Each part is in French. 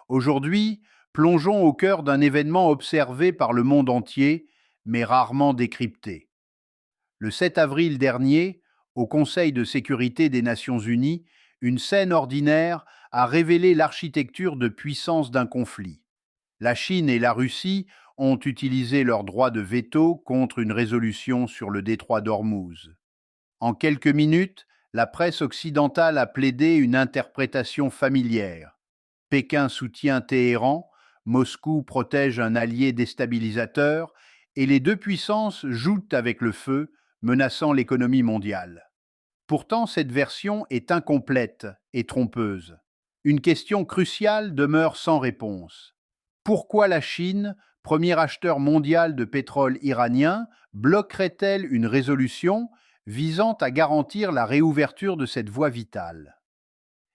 Aujourd'hui, plongeons au cœur d'un événement observé par le monde entier, mais rarement décrypté. Le 7 avril dernier, au Conseil de sécurité des Nations Unies, une scène ordinaire a révélé l'architecture de puissance d'un conflit. La Chine et la Russie ont utilisé leur droit de veto contre une résolution sur le détroit d'Ormuz. En quelques minutes, la presse occidentale a plaidé une interprétation familière. Pékin soutient Téhéran, Moscou protège un allié déstabilisateur, et les deux puissances jouent avec le feu, menaçant l'économie mondiale. Pourtant, cette version est incomplète et trompeuse. Une question cruciale demeure sans réponse. Pourquoi la Chine, premier acheteur mondial de pétrole iranien, bloquerait-elle une résolution visant à garantir la réouverture de cette voie vitale?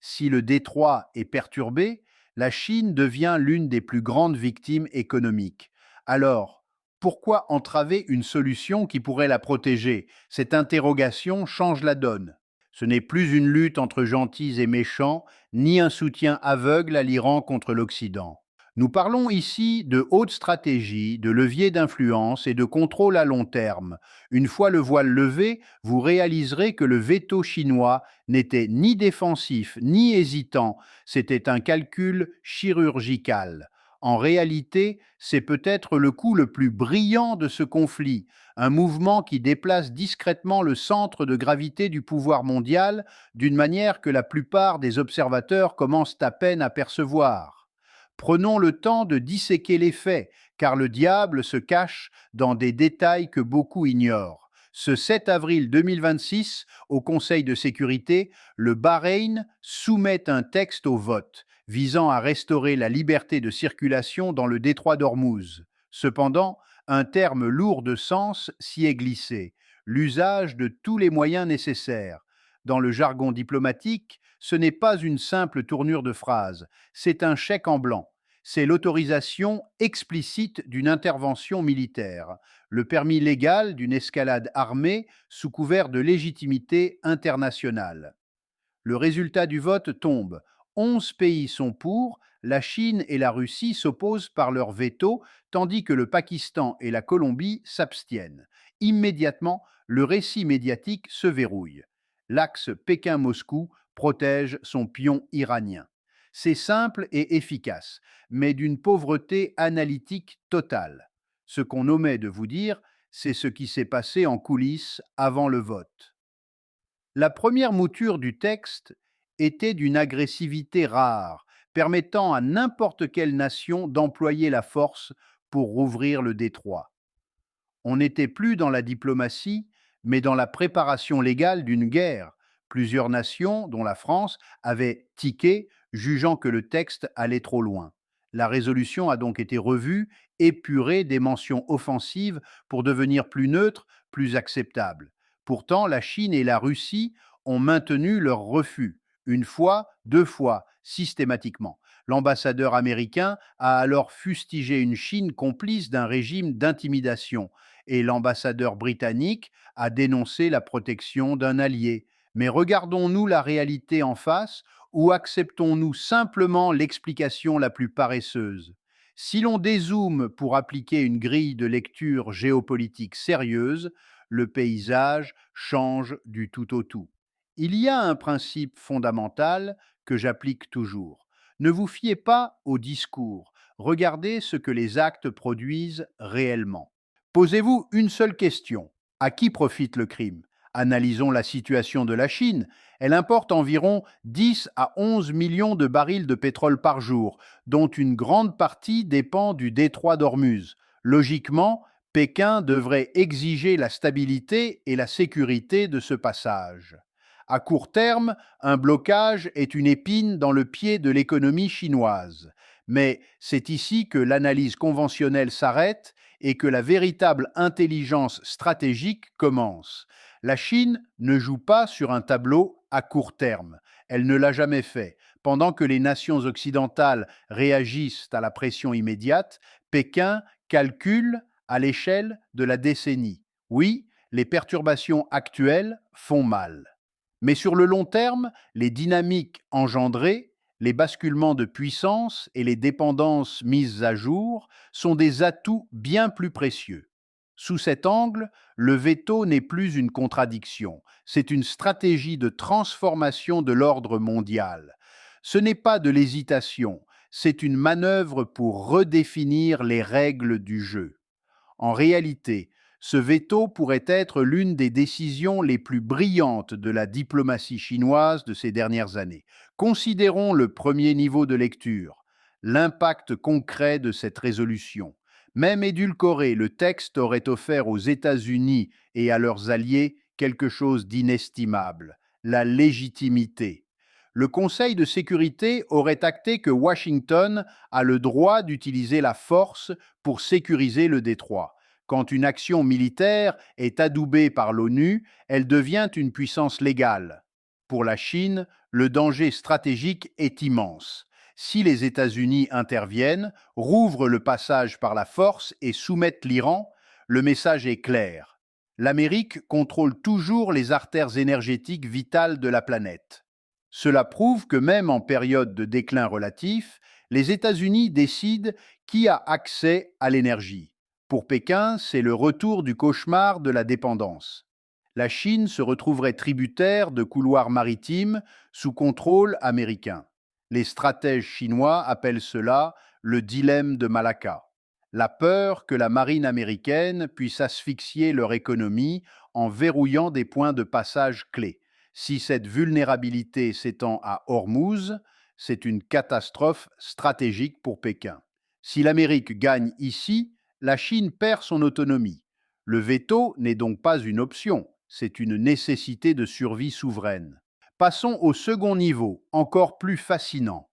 Si le détroit est perturbé, la Chine devient l'une des plus grandes victimes économiques. Alors, pourquoi entraver une solution qui pourrait la protéger? Cette interrogation change la donne. Ce n'est plus une lutte entre gentils et méchants, ni un soutien aveugle à l'Iran contre l'Occident. Nous parlons ici de haute stratégie, de levier d'influence et de contrôle à long terme. Une fois le voile levé, vous réaliserez que le veto chinois n'était ni défensif ni hésitant, c'était un calcul chirurgical. En réalité, c'est peut-être le coup le plus brillant de ce conflit, un mouvement qui déplace discrètement le centre de gravité du pouvoir mondial d'une manière que la plupart des observateurs commencent à peine à percevoir. Prenons le temps de disséquer les faits, car le diable se cache dans des détails que beaucoup ignorent. Ce 7 avril 2026, au Conseil de sécurité, le Bahreïn soumet un texte au vote visant à restaurer la liberté de circulation dans le détroit d'Ormuz. Cependant, un terme lourd de sens s'y est glissé, l'usage de tous les moyens nécessaires. Dans le jargon diplomatique, ce n'est pas une simple tournure de phrase, c'est un chèque en blanc. C'est l'autorisation explicite d'une intervention militaire, le permis légal d'une escalade armée sous couvert de légitimité internationale. Le résultat du vote tombe. 11 pays sont pour, la Chine et la Russie s'opposent par leur veto, tandis que le Pakistan et la Colombie s'abstiennent. Immédiatement, le récit médiatique se verrouille. L'axe Pékin-Moscou protège son pion iranien. C'est simple et efficace, mais d'une pauvreté analytique totale. Ce qu'on omet de vous dire, c'est ce qui s'est passé en coulisses avant le vote. La première mouture du texte était d'une agressivité rare, permettant à n'importe quelle nation d'employer la force pour rouvrir le détroit. On n'était plus dans la diplomatie, mais dans la préparation légale d'une guerre. Plusieurs nations, dont la France, avaient tiqué, jugeant que le texte allait trop loin. La résolution a donc été revue, épurée des mentions offensives pour devenir plus neutre, plus acceptable. Pourtant, la Chine et la Russie ont maintenu leur refus, une fois, deux fois, systématiquement. L'ambassadeur américain a alors fustigé une Chine complice d'un régime d'intimidation et l'ambassadeur britannique a dénoncé la protection d'un allié. Mais regardons-nous la réalité en face ou acceptons-nous simplement l'explication la plus paresseuse? Si l'on dézoome pour appliquer une grille de lecture géopolitique sérieuse, le paysage change du tout au tout. Il y a un principe fondamental que j'applique toujours. Ne vous fiez pas au discours, regardez ce que les actes produisent réellement. Posez-vous une seule question. À qui profite le crime? Analysons la situation de la Chine. Elle importe environ 10 à 11 millions de barils de pétrole par jour, dont une grande partie dépend du détroit d'Ormuz. Logiquement, Pékin devrait exiger la stabilité et la sécurité de ce passage. À court terme, un blocage est une épine dans le pied de l'économie chinoise. Mais c'est ici que l'analyse conventionnelle s'arrête et que la véritable intelligence stratégique commence. La Chine ne joue pas sur un tableau à court terme. Elle ne l'a jamais fait. Pendant que les nations occidentales réagissent à la pression immédiate, Pékin calcule à l'échelle de la décennie. Oui, les perturbations actuelles font mal. Mais sur le long terme, les dynamiques engendrées, Les basculements de puissance et les dépendances mises à jour sont des atouts bien plus précieux. Sous cet angle, le veto n'est plus une contradiction, c'est une stratégie de transformation de l'ordre mondial. Ce n'est pas de l'hésitation, c'est une manœuvre pour redéfinir les règles du jeu. En réalité, ce veto pourrait être l'une des décisions les plus brillantes de la diplomatie chinoise de ces dernières années. Considérons le premier niveau de lecture, l'impact concret de cette résolution. Même édulcoré, le texte aurait offert aux États-Unis et à leurs alliés quelque chose d'inestimable, la légitimité. Le Conseil de sécurité aurait acté que Washington a le droit d'utiliser la force pour sécuriser le détroit. Quand une action militaire est adoubée par l'ONU, elle devient une puissance légale. Pour la Chine, le danger stratégique est immense. Si les États-Unis interviennent, rouvrent le passage par la force et soumettent l'Iran, le message est clair. L'Amérique contrôle toujours les artères énergétiques vitales de la planète. Cela prouve que même en période de déclin relatif, les États-Unis décident qui a accès à l'énergie. Pour Pékin, c'est le retour du cauchemar de la dépendance. La Chine se retrouverait tributaire de couloirs maritimes sous contrôle américain. Les stratèges chinois appellent cela le dilemme de Malacca. La peur que la marine américaine puisse asphyxier leur économie en verrouillant des points de passage clés. Si cette vulnérabilité s'étend à Hormuz, c'est une catastrophe stratégique pour Pékin. Si l'Amérique gagne ici, la Chine perd son autonomie. Le veto n'est donc pas une option, c'est une nécessité de survie souveraine. Passons au second niveau, encore plus fascinant.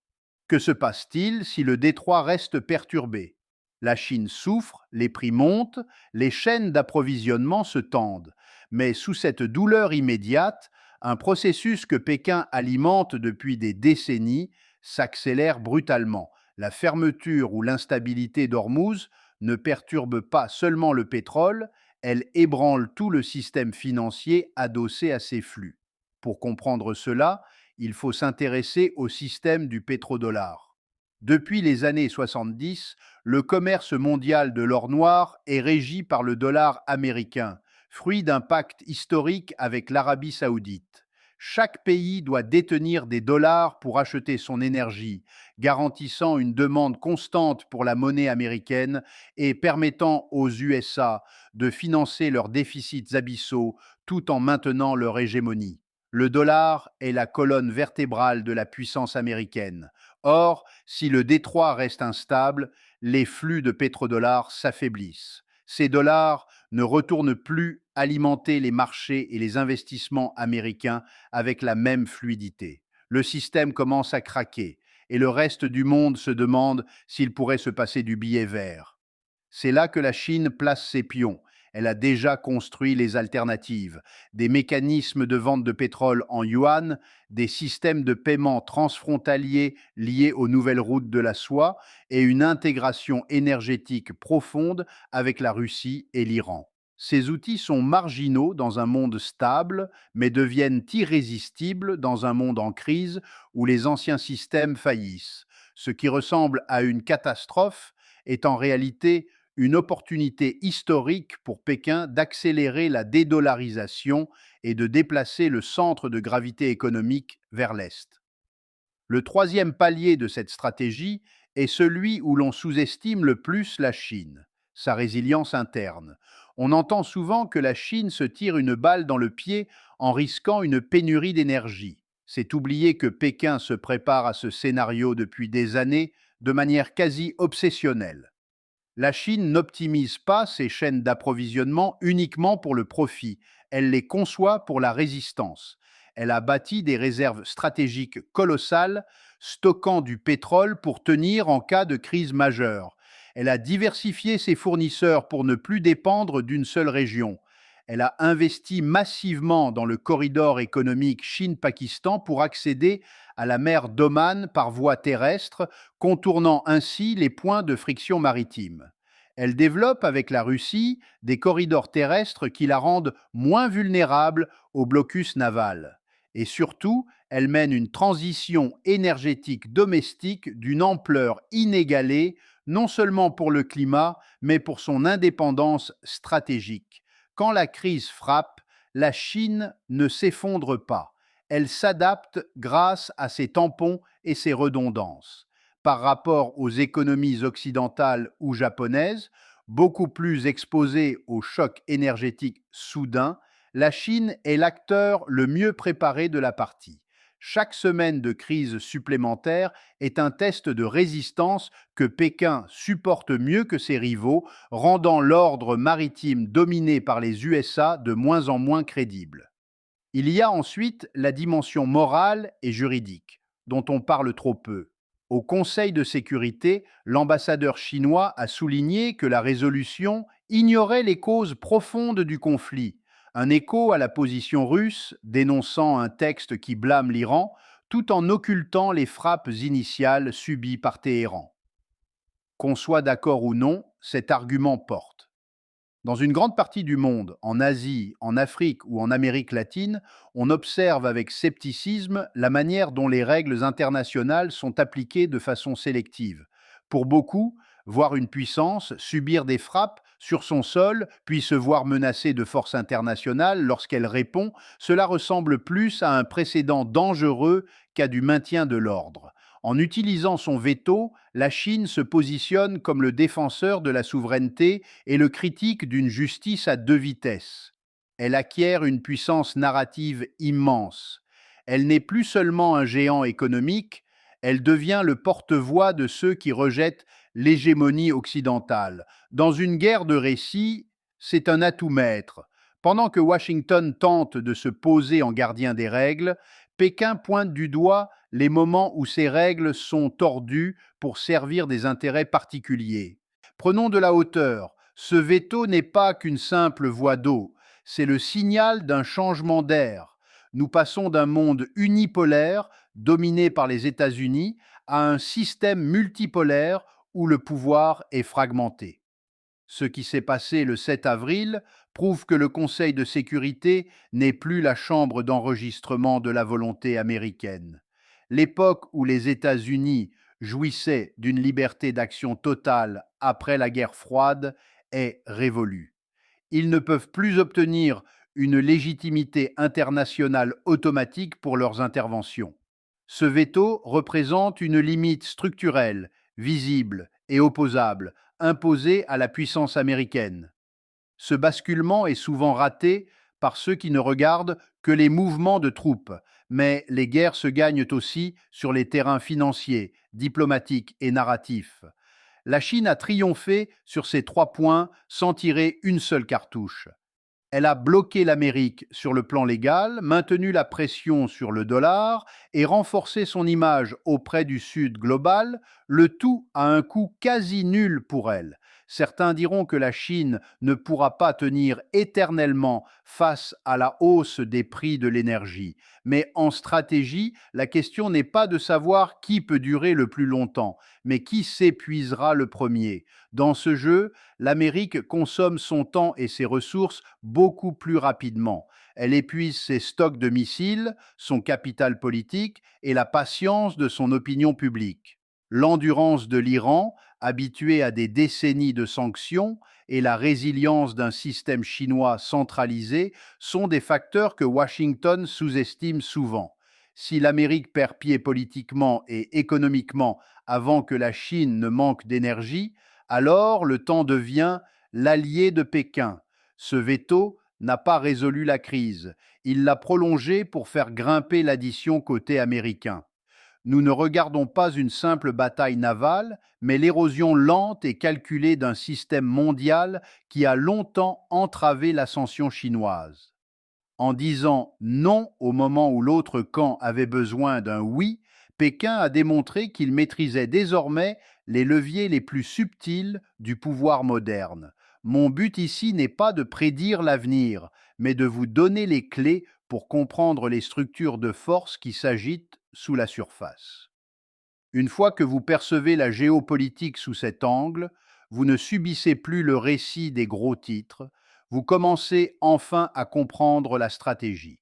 Que se passe-t-il si le détroit reste perturbé? La Chine souffre, les prix montent, les chaînes d'approvisionnement se tendent. Mais sous cette douleur immédiate, un processus que Pékin alimente depuis des décennies s'accélère brutalement. La fermeture ou l'instabilité d'Ormuz ne perturbe pas seulement le pétrole, elle ébranle tout le système financier adossé à ces flux. Pour comprendre cela, il faut s'intéresser au système du pétrodollar. Depuis les années 70, le commerce mondial de l'or noir est régi par le dollar américain, fruit d'un pacte historique avec l'Arabie saoudite. Chaque pays doit détenir des dollars pour acheter son énergie, garantissant une demande constante pour la monnaie américaine et permettant aux USA de financer leurs déficits abyssaux tout en maintenant leur hégémonie. Le dollar est la colonne vertébrale de la puissance américaine. Or, si le détroit reste instable, les flux de pétrodollars s'affaiblissent. Ces dollars ne retournent plus alimenter les marchés et les investissements américains avec la même fluidité. Le système commence à craquer et le reste du monde se demande s'il pourrait se passer du billet vert. C'est là que la Chine place ses pions. Elle a déjà construit les alternatives, des mécanismes de vente de pétrole en yuan, des systèmes de paiement transfrontaliers liés aux nouvelles routes de la soie et une intégration énergétique profonde avec la Russie et l'Iran. Ces outils sont marginaux dans un monde stable, mais deviennent irrésistibles dans un monde en crise où les anciens systèmes faillissent. Ce qui ressemble à une catastrophe est en réalité une opportunité historique pour Pékin d'accélérer la dédollarisation et de déplacer le centre de gravité économique vers l'Est. Le troisième palier de cette stratégie est celui où l'on sous-estime le plus la Chine, sa résilience interne. On entend souvent que la Chine se tire une balle dans le pied en risquant une pénurie d'énergie. C'est oublier que Pékin se prépare à ce scénario depuis des années de manière quasi obsessionnelle. La Chine n'optimise pas ses chaînes d'approvisionnement uniquement pour le profit, elle les conçoit pour la résistance. Elle a bâti des réserves stratégiques colossales, stockant du pétrole pour tenir en cas de crise majeure. Elle a diversifié ses fournisseurs pour ne plus dépendre d'une seule région. Elle a investi massivement dans le corridor économique Chine-Pakistan pour accéder à la mer d'Oman par voie terrestre, contournant ainsi les points de friction maritime. Elle développe avec la Russie des corridors terrestres qui la rendent moins vulnérable au blocus naval. Et surtout, elle mène une transition énergétique domestique d'une ampleur inégalée, non seulement pour le climat, mais pour son indépendance stratégique. Quand la crise frappe, la Chine ne s'effondre pas. Elle s'adapte grâce à ses tampons et ses redondances. Par rapport aux économies occidentales ou japonaises, beaucoup plus exposées aux chocs énergétiques soudains, la Chine est l'acteur le mieux préparé de la partie. Chaque semaine de crise supplémentaire est un test de résistance que Pékin supporte mieux que ses rivaux, rendant l'ordre maritime dominé par les USA de moins en moins crédible. Il y a ensuite la dimension morale et juridique, dont on parle trop peu. Au Conseil de sécurité, l'ambassadeur chinois a souligné que la résolution ignorait les causes profondes du conflit, un écho à la position russe dénonçant un texte qui blâme l'Iran, tout en occultant les frappes initiales subies par Téhéran. Qu'on soit d'accord ou non, cet argument porte. Dans une grande partie du monde, en Asie, en Afrique ou en Amérique latine, on observe avec scepticisme la manière dont les règles internationales sont appliquées de façon sélective. Pour beaucoup, voir une puissance subir des frappes sur son sol, puis se voir menacée de force internationale lorsqu'elle répond, cela ressemble plus à un précédent dangereux qu'à du maintien de l'ordre. En utilisant son veto, la Chine se positionne comme le défenseur de la souveraineté et le critique d'une justice à deux vitesses. Elle acquiert une puissance narrative immense. Elle n'est plus seulement un géant économique, elle devient le porte-voix de ceux qui rejettent l'hégémonie occidentale. Dans une guerre de récits, c'est un atout maître. Pendant que Washington tente de se poser en gardien des règles, Pékin pointe du doigt les moments où ces règles sont tordues pour servir des intérêts particuliers. Prenons de la hauteur. Ce veto n'est pas qu'une simple voie d'eau, c'est le signal d'un changement d'air. Nous passons d'un monde unipolaire, dominé par les États-Unis, à un système multipolaire où le pouvoir est fragmenté. Ce qui s'est passé le 7 avril prouve que le Conseil de sécurité n'est plus la chambre d'enregistrement de la volonté américaine. L'époque où les États-Unis jouissaient d'une liberté d'action totale après la guerre froide est révolue. Ils ne peuvent plus obtenir une légitimité internationale automatique pour leurs interventions. Ce veto représente une limite structurelle, visible et opposable, imposée à la puissance américaine. Ce basculement est souvent raté par ceux qui ne regardent que les mouvements de troupes, mais les guerres se gagnent aussi sur les terrains financiers, diplomatiques et narratifs. La Chine a triomphé sur ces trois points sans tirer une seule cartouche. Elle a bloqué l'Amérique sur le plan légal, maintenu la pression sur le dollar et renforcé son image auprès du Sud global, le tout à un coût quasi nul pour elle. Certains diront que la Chine ne pourra pas tenir éternellement face à la hausse des prix de l'énergie. Mais en stratégie, la question n'est pas de savoir qui peut durer le plus longtemps, mais qui s'épuisera le premier. Dans ce jeu, l'Amérique consomme son temps et ses ressources beaucoup plus rapidement. Elle épuise ses stocks de missiles, son capital politique et la patience de son opinion publique. L'endurance de l'Iran, habitué à des décennies de sanctions, et la résilience d'un système chinois centralisé sont des facteurs que Washington sous-estime souvent. Si l'Amérique perd pied politiquement et économiquement avant que la Chine ne manque d'énergie, alors le temps devient l'allié de Pékin. Ce veto n'a pas résolu la crise. Il l'a prolongée pour faire grimper l'addition côté américain. Nous ne regardons pas une simple bataille navale, mais l'érosion lente et calculée d'un système mondial qui a longtemps entravé l'ascension chinoise. En disant non au moment où l'autre camp avait besoin d'un oui, Pékin a démontré qu'il maîtrisait désormais les leviers les plus subtils du pouvoir moderne. Mon but ici n'est pas de prédire l'avenir, mais de vous donner les clés pour comprendre les structures de force qui s'agitent sous la surface. Une fois que vous percevez la géopolitique sous cet angle, vous ne subissez plus le récit des gros titres, vous commencez enfin à comprendre la stratégie.